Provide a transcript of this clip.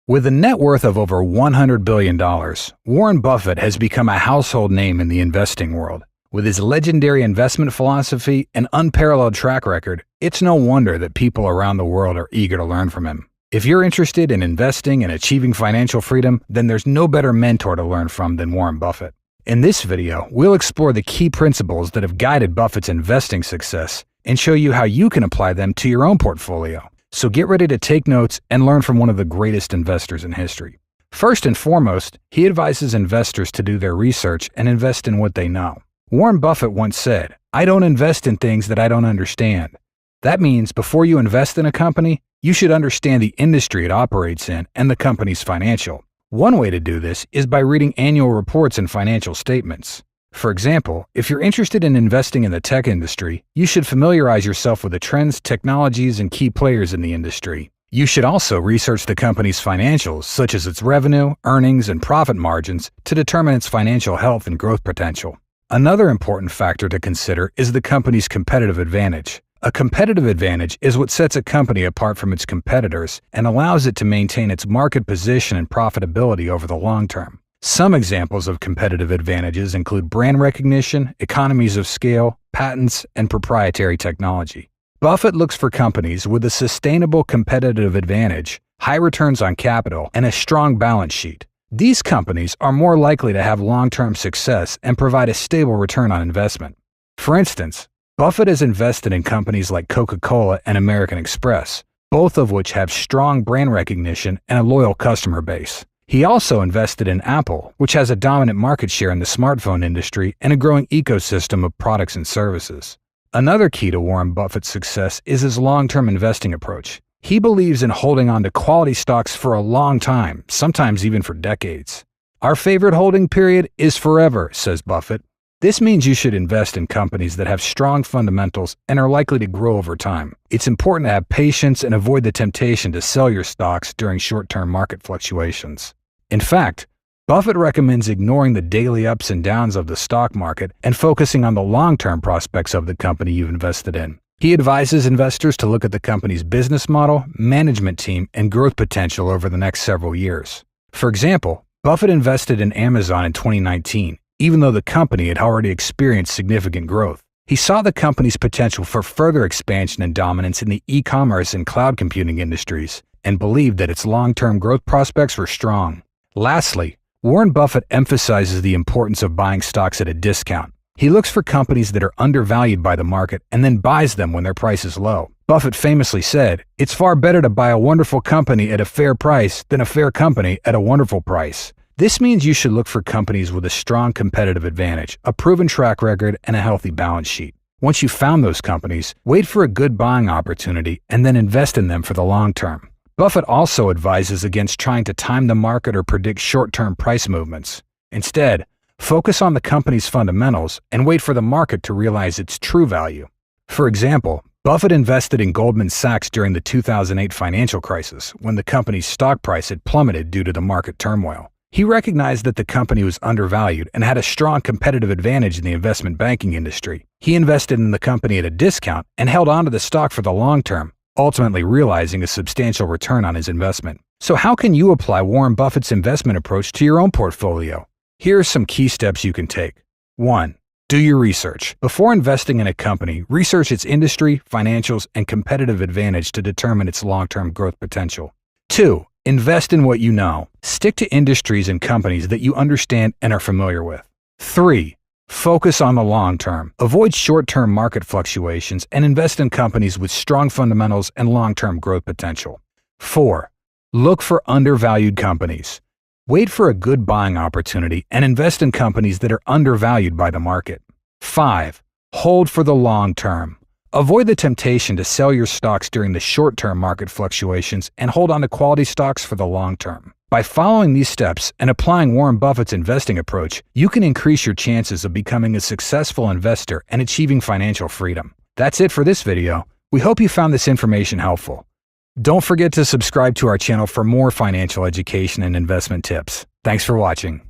With a net worth of over $100 billion, Warren Buffett has become a household name in the investing world. With his legendary investment philosophy and unparalleled track record, it's no wonder that people around the world are eager to learn from him. If you're interested in investing and achieving financial freedom, then there's no better mentor to learn from than Warren Buffett. In this video, we'll explore the key principles that have guided Buffett's investing success and show you how you can apply them to your own portfolio. So get ready to take notes and learn from one of the greatest investors in history. First and foremost, he advises investors to do their research and invest in what they know. Warren Buffett once said, "I don't invest in things that I don't understand." That means before you invest in a company, you should understand the industry it operates in and the company's financial. One way to do this is by reading annual reports and financial statements. For example, if you're interested in investing in the tech industry, you should familiarize yourself with the trends, technologies, and key players in the industry. You should also research the company's financials, such as its revenue, earnings, and profit margins, to determine its financial health and growth potential. Another important factor to consider is the company's competitive advantage. A competitive advantage is what sets a company apart from its competitors and allows it to maintain its market position and profitability over the long term. Some examples of competitive advantages include brand recognition, economies of scale, patents, and proprietary technology. Buffett looks for companies with a sustainable competitive advantage, high returns on capital, and a strong balance sheet. These companies are more likely to have long-term success and provide a stable return on investment. For instance, Buffett has invested in companies like Coca-Cola and American Express, both of which have strong brand recognition and a loyal customer base. He also invested in Apple, which has a dominant market share in the smartphone industry and a growing ecosystem of products and services. Another key to Warren Buffett's success is his long-term investing approach. He believes in holding on to quality stocks for a long time, sometimes even for decades. "Our favorite holding period is forever," says Buffett. This means you should invest in companies that have strong fundamentals and are likely to grow over time. It's important to have patience and avoid the temptation to sell your stocks during short-term market fluctuations. In fact, Buffett recommends ignoring the daily ups and downs of the stock market and focusing on the long-term prospects of the company you've invested in. He advises investors to look at the company's business model, management team, and growth potential over the next several years. For example, Buffett invested in Amazon in 2019, even though the company had already experienced significant growth. He saw the company's potential for further expansion and dominance in the e-commerce and cloud computing industries, and believed that its long-term growth prospects were strong. Lastly, Warren Buffett emphasizes the importance of buying stocks at a discount. He looks for companies that are undervalued by the market and then buys them when their price is low. Buffett famously said, "It's far better to buy a wonderful company at a fair price than a fair company at a wonderful price." This means you should look for companies with a strong competitive advantage, a proven track record, and a healthy balance sheet. Once you've found those companies, wait for a good buying opportunity and then invest in them for the long term. Buffett also advises against trying to time the market or predict short-term price movements. Instead, focus on the company's fundamentals and wait for the market to realize its true value. For example, Buffett invested in Goldman Sachs during the 2008 financial crisis, when the company's stock price had plummeted due to the market turmoil. He recognized that the company was undervalued and had a strong competitive advantage in the investment banking industry. He invested in the company at a discount and held onto the stock for the long term, ultimately realizing a substantial return on his investment. So how can you apply Warren Buffett's investment approach to your own portfolio? Here are some key steps you can take. 1. Do your research. Before investing in a company, research its industry, financials, and competitive advantage to determine its long-term growth potential. 2. Invest in what you know. Stick to industries and companies that you understand and are familiar with. 3. Focus on the long term. Avoid short-term market fluctuations and invest in companies with strong fundamentals and long-term growth potential. 4. Look for undervalued companies. Wait for a good buying opportunity and invest in companies that are undervalued by the market. 5. Hold for the long term. Avoid the temptation to sell your stocks during the short-term market fluctuations and hold on to quality stocks for the long term. By following these steps and applying Warren Buffett's investing approach, you can increase your chances of becoming a successful investor and achieving financial freedom. That's it for this video. We hope you found this information helpful. Don't forget to subscribe to our channel for more financial education and investment tips. Thanks for watching.